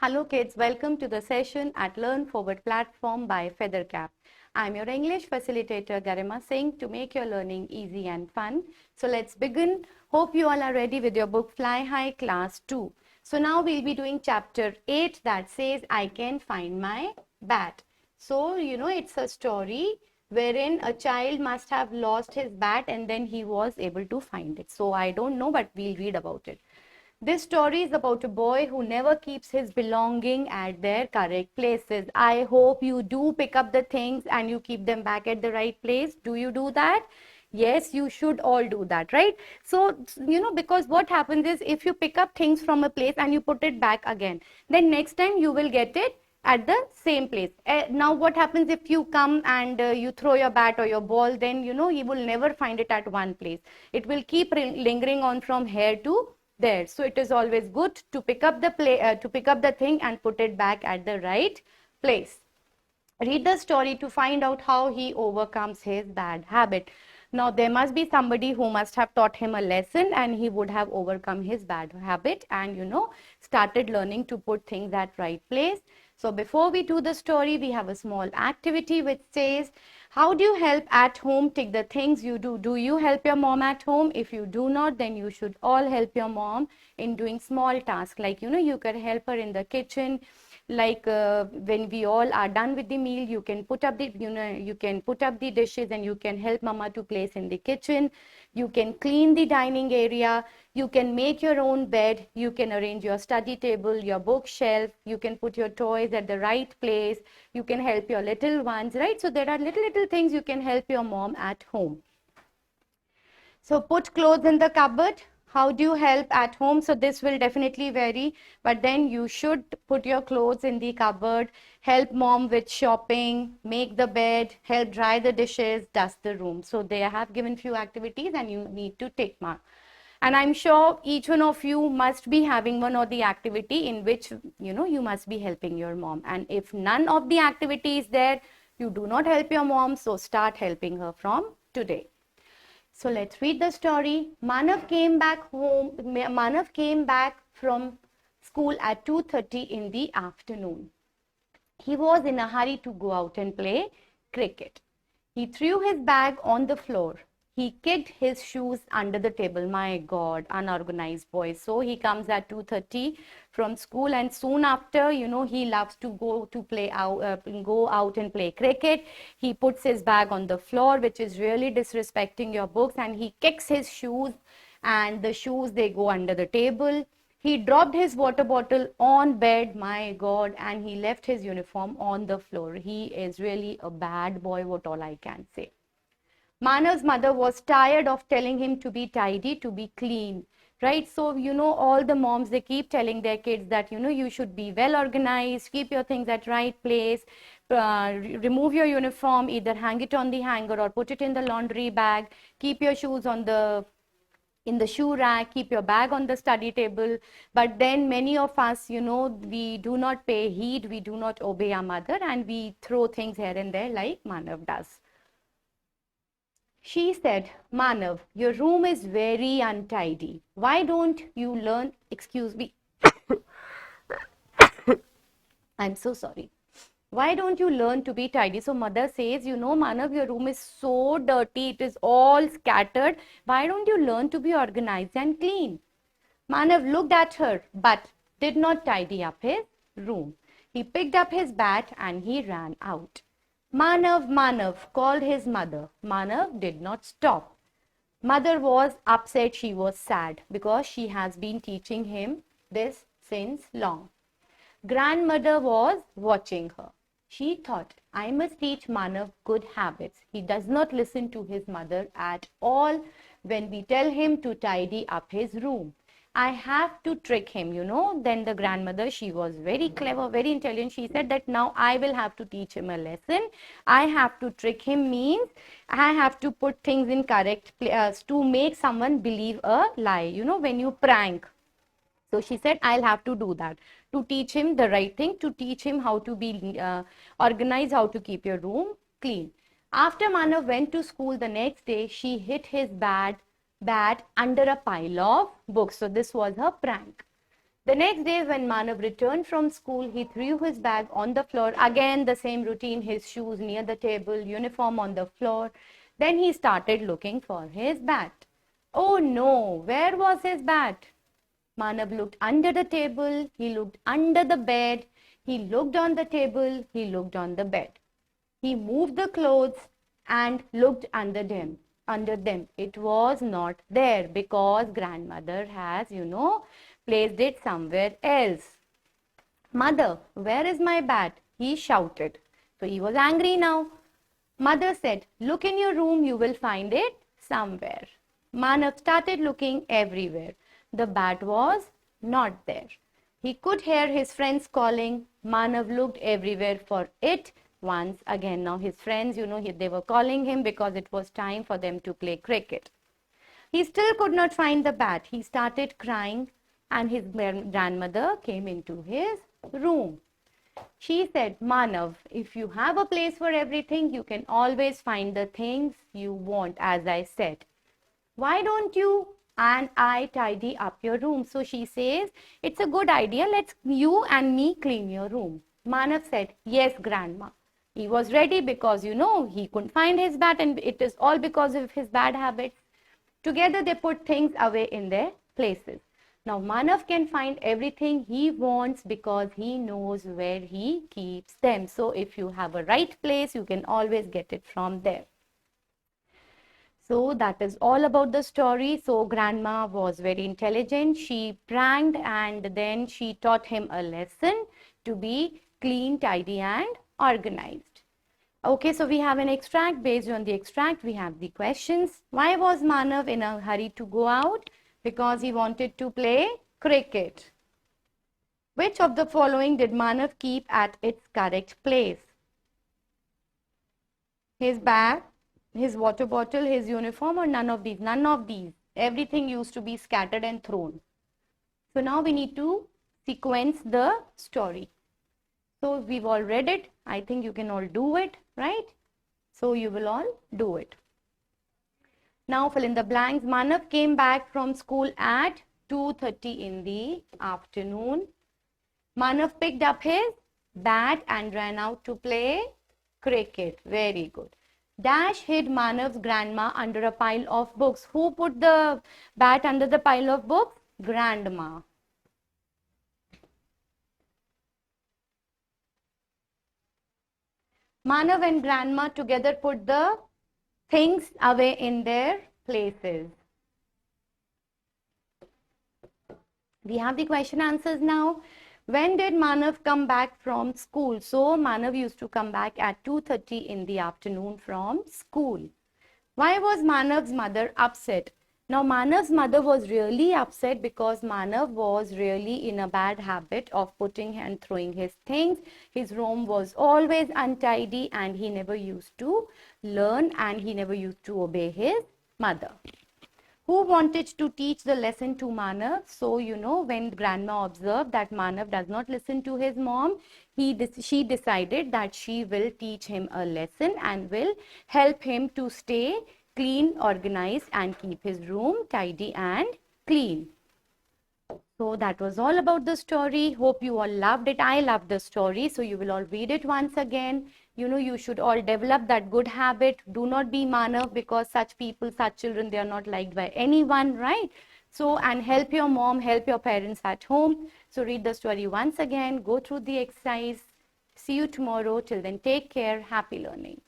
Hello kids, welcome to the session at Learn Forward platform by Feathercap. I'm your English facilitator Garima Singh to make your learning easy and fun. So let's begin. Hope you all are ready with your book Fly High Class 2. So now we'll be doing chapter 8 that says I can find my bat. So it's a story wherein a child must have lost his bat and then he was able to find it. So I don't know, but we'll read about it. This story is about a boy who never keeps his belonging at their correct places. I hope you do pick up the things and you keep them back at the right place. Do you do that? Yes, you should all do that, right? So, because what happens is if you pick up things from a place and you put it back again, then next time you will get it at the same place. Now, what happens if you come and you throw your bat or your ball, then, you will never find it at one place. It will keep lingering on from here to there. So it is always good to pick up the thing and put it back at the right place. Read the story to find out how he overcomes his bad habit. Now there must be somebody who must have taught him a lesson and he would have overcome his bad habit and started learning to put things at right place. So before we do the story, we have a small activity which says, how do you help at home? Take the things you do. Do you help your mom at home? If you do not, then you should all help your mom in doing small tasks. Like, you can help her in the kitchen. Like when we all are done with the meal, you can put up the dishes and you can help mama to place in the kitchen. You can clean the dining area. You can make your own bed. You can arrange your study table, your bookshelf. You can put your toys at the right place. You can help your little ones, right? So there are little things you can help your mom at home. So put clothes in the cupboard. How do you help at home? So this will definitely vary, but then you should put your clothes in the cupboard, help mom with shopping, make the bed, help dry the dishes, dust the room. So they have given few activities and you need to take mark. And I'm sure each one of you must be having one or the activity in which, you must be helping your mom. And if none of the activity is there, you do not help your mom, so start helping her from today. So let's read the story. Manav came back from school at 2:30 in the afternoon. He was in a hurry to go out and play cricket. He threw his bag on the floor. He kicked his shoes under the table. My God, unorganized boy. So he comes at 2:30 from school, and soon after, he loves to go out and play cricket. He puts his bag on the floor, which is really disrespecting your books, and he kicks his shoes, and the shoes, they go under the table. He dropped his water bottle on bed, my God, and he left his uniform on the floor. He is really a bad boy, what all I can say. Manav's mother was tired of telling him to be tidy, to be clean, right? So, all the moms, they keep telling their kids that, you should be well organized, keep your things at right place, remove your uniform, either hang it on the hanger or put it in the laundry bag, keep your shoes in the shoe rack, keep your bag on the study table. But then many of us, we do not pay heed, we do not obey our mother, and we throw things here and there like Manav does. She said, Manav, your room is very untidy. Why don't you learn, excuse me, I'm so sorry. Why don't you learn to be tidy? So mother says, Manav, your room is so dirty. It is all scattered. Why don't you learn to be organized and clean? Manav looked at her, but did not tidy up his room. He picked up his bat and he ran out. Manav, Manav, called his mother. Manav did not stop. Mother was upset. She was sad because she has been teaching him this since long. Grandmother was watching her. She thought, I must teach Manav good habits. He does not listen to his mother at all when we tell him to tidy up his room. I have to trick him, Then the grandmother, she was very clever, very intelligent. She said that now I will have to teach him a lesson. I have to trick him means I have to put things in correct place to make someone believe a lie. When you prank. So she said, I'll have to do that to teach him the right thing, to teach him how to be organized, how to keep your room clean. After Manav went to school the next day, she hid his bat under a pile of books. So this was her prank. The next day when Manav returned from school, he threw his bag on the floor. Again, the same routine, his shoes near the table, uniform on the floor. Then he started looking for his bat. Oh no, where was his bat? Manav looked under the table, he looked under the bed, he looked on the table, he looked on the bed. He moved the clothes and looked under them. It was not there because grandmother has, placed it somewhere else. Mother, where is my bat? He shouted. So he was angry now. Mother said, look in your room, you will find it somewhere. Manav started looking everywhere. The bat was not there. He could hear his friends calling. Manav looked everywhere for it once again. Now his friends, they were calling him because it was time for them to play cricket. He still could not find the bat. He started crying and his grandmother came into his room. She said, Manav, if you have a place for everything, you can always find the things you want, as I said. Why don't you and I tidy up your room? So she says, it's a good idea. Let's you and me clean your room. Manav said, yes, grandma. He was ready because, he couldn't find his bat and it is all because of his bad habits. Together they put things away in their places. Now Manav can find everything he wants because he knows where he keeps them. So if you have a right place, you can always get it from there. So that is all about the story. So grandma was very intelligent. She pranked and then she taught him a lesson to be clean, tidy and organized. Okay, so we have an extract. Based on the extract, we have the questions. Why was Manav in a hurry to go out? Because he wanted to play cricket. Which of the following did Manav keep at its correct place? His bag, his water bottle, his uniform, or none of these? None of these. Everything used to be scattered and thrown. So now we need to sequence the story. So we've all read it. I think you can all do it, right? So you will all do it. Now fill in the blanks. Manav came back from school at 2:30 in the afternoon. Manav picked up his bat and ran out to play cricket. Very good. Dash hid Manav's grandma under a pile of books. Who put the bat under the pile of books? Grandma. Manav and grandma together put the things away in their places. We have the question answers now. When did Manav come back from school? So Manav used to come back at 2:30 in the afternoon from school. Why was Manav's mother upset? Now Manav's mother was really upset because Manav was really in a bad habit of putting and throwing his things. His room was always untidy and he never used to learn and he never used to obey his mother. Who wanted to teach the lesson to Manav? So, when grandma observed that Manav does not listen to his mom, she decided that she will teach him a lesson and will help him to stay clean, organized and keep his room tidy and clean. So that was all about the story. Hope you all loved it. I loved the story. So you will all read it once again. You should all develop that good habit. Do not be Manav because such people, such children, they are not liked by anyone, right? So, and help your mom, help your parents at home. So read the story once again. Go through the exercise. See you tomorrow. Till then, take care. Happy learning.